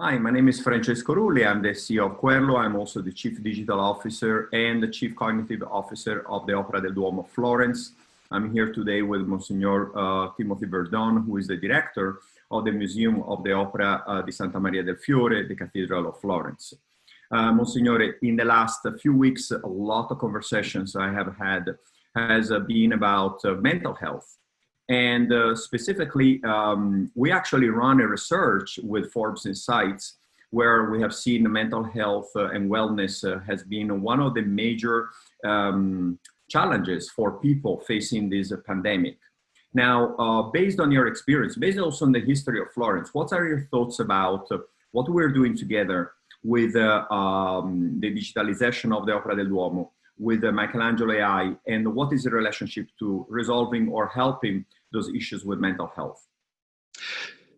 Hi, my name is Francesco Rulli. I'm the CEO of Quello. I'm also the Chief Digital Officer and the Chief Cognitive Officer of the Opera del Duomo Florence. I'm here today with Monsignor Timothy Verdon, who is the Director of the Museum of the Opera di Santa Maria del Fiore, the Cathedral of Florence. Monsignore, in the last few weeks, a lot of conversations I have had has been about mental health. And specifically, we actually run a research with Forbes Insights where we have seen mental health and wellness has been one of the major challenges for people facing this pandemic. Now, based on your experience, based also on the history of Florence, what are your thoughts about what we're doing together with the digitalization of the Opera del Duomo, with Michelangelo AI, and what is the relationship to resolving or helping those issues with mental health?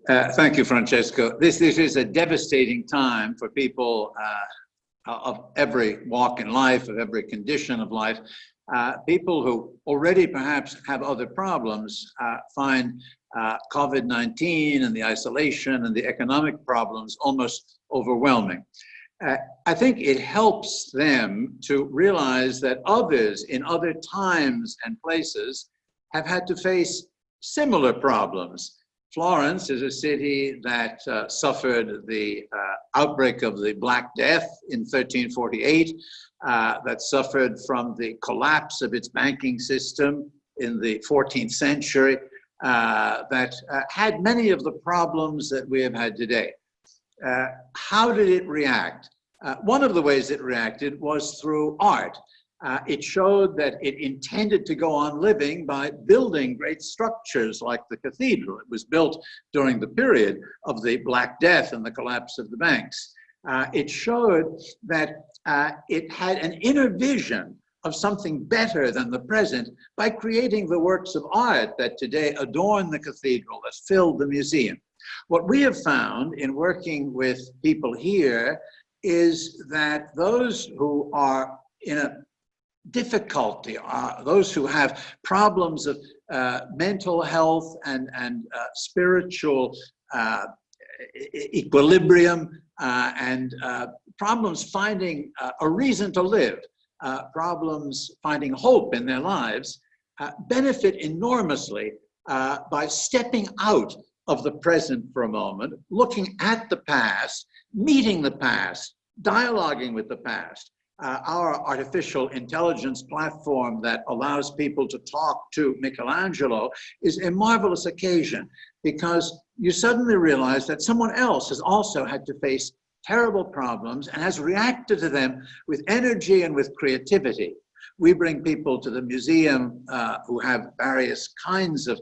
Thank you, Francesco. This is a devastating time for people of every walk in life, of every condition of life. People who already perhaps have other problems find COVID-19 and the isolation and the economic problems almost overwhelming. I think it helps them to realize that others in other times and places have had to face similar problems. Florence is a city that suffered the outbreak of the Black Death in 1348, that suffered from the collapse of its banking system in the 14th century, that had many of the problems that we have had today. How did it react? One of the ways it reacted was through art. It showed that it intended to go on living by building great structures like the cathedral. It was built during the period of the Black Death and the collapse of the banks. It showed that it had an inner vision of something better than the present by creating the works of art that today adorn the cathedral, that fill the museum. What we have found in working with people here is that those who are in a difficulty, those who have problems of mental health and spiritual equilibrium and problems finding a reason to live, problems finding hope in their lives, benefit enormously by stepping out of the present for a moment, looking at the past, meeting the past, dialoguing with the past. Our artificial intelligence platform that allows people to talk to Michelangelo is a marvelous occasion because you suddenly realize that someone else has also had to face terrible problems and has reacted to them with energy and with creativity. We bring people to the museum who have various kinds of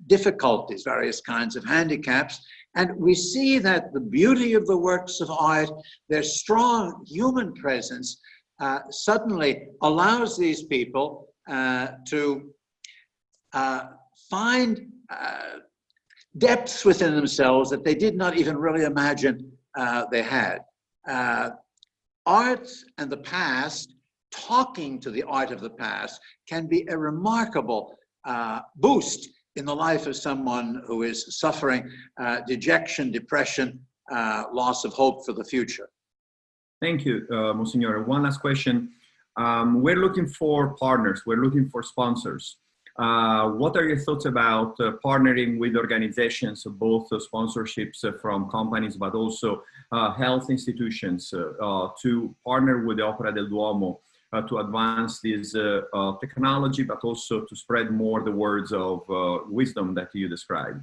difficulties, various kinds of handicaps, and we see that the beauty of the works of art, their strong human presence, suddenly allows these people to find depths within themselves that they did not even really imagine they had. Art and the past, talking to the art of the past, can be a remarkable boost in the life of someone who is suffering dejection, depression, loss of hope for the future. Thank you, Monsignor. One last question. We're looking for partners. We're looking for sponsors. What are your thoughts about partnering with organizations, both sponsorships from companies, but also health institutions to partner with the Opera del Duomo to advance this technology, but also to spread more the words of wisdom that you described?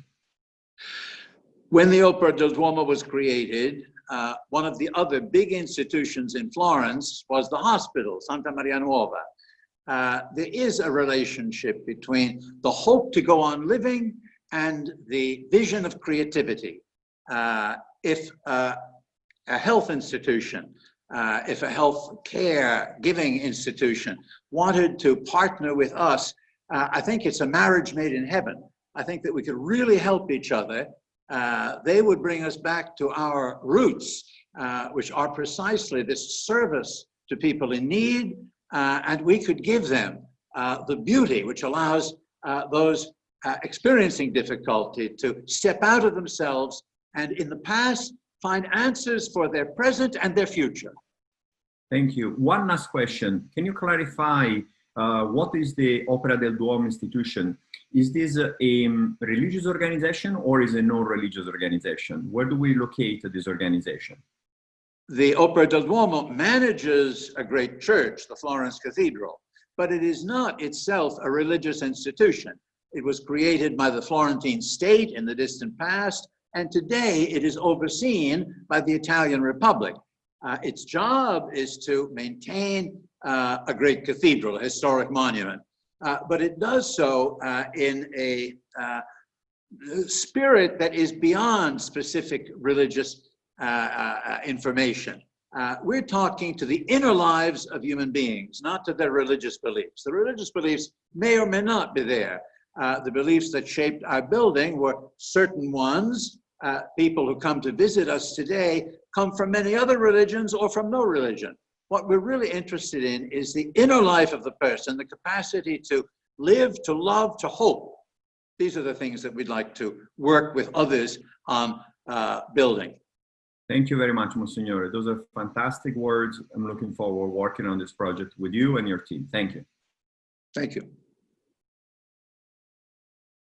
When the Opera del Duomo was created, one of the other big institutions in Florence was the hospital, Santa Maria Nuova. There is a relationship between the hope to go on living and the vision of creativity. If a health institution, if a health care giving institution wanted to partner with us, I think it's a marriage made in heaven. I think that we could really help each other. They would bring us back to our roots, which are precisely this service to people in need, and we could give them the beauty which allows those experiencing difficulty to step out of themselves and in the past find answers for their present and their future. Thank you. One last question. Can you clarify what is the Opera del Duomo institution? Is this a religious organization or is it a non-religious organization? Where do we locate this organization? The Opera del Duomo manages a great church, the Florence Cathedral, but it is not itself a religious institution. It was created by the Florentine state in the distant past, and today it is overseen by the Italian Republic. Its job is to maintain a great cathedral, a historic monument, but it does so in a spirit that is beyond specific religious information. We're talking to the inner lives of human beings, not to their religious beliefs. The religious beliefs may or may not be there. The beliefs that shaped our building were certain ones. People who come to visit us today come from many other religions or from no religion. What we're really interested in is the inner life of the person, the capacity to live, to love, to hope. These are the things that we'd like to work with others on building. Thank you very much, Monsignore. Those are fantastic words. I'm looking forward to working on this project with you and your team. Thank you. Thank you.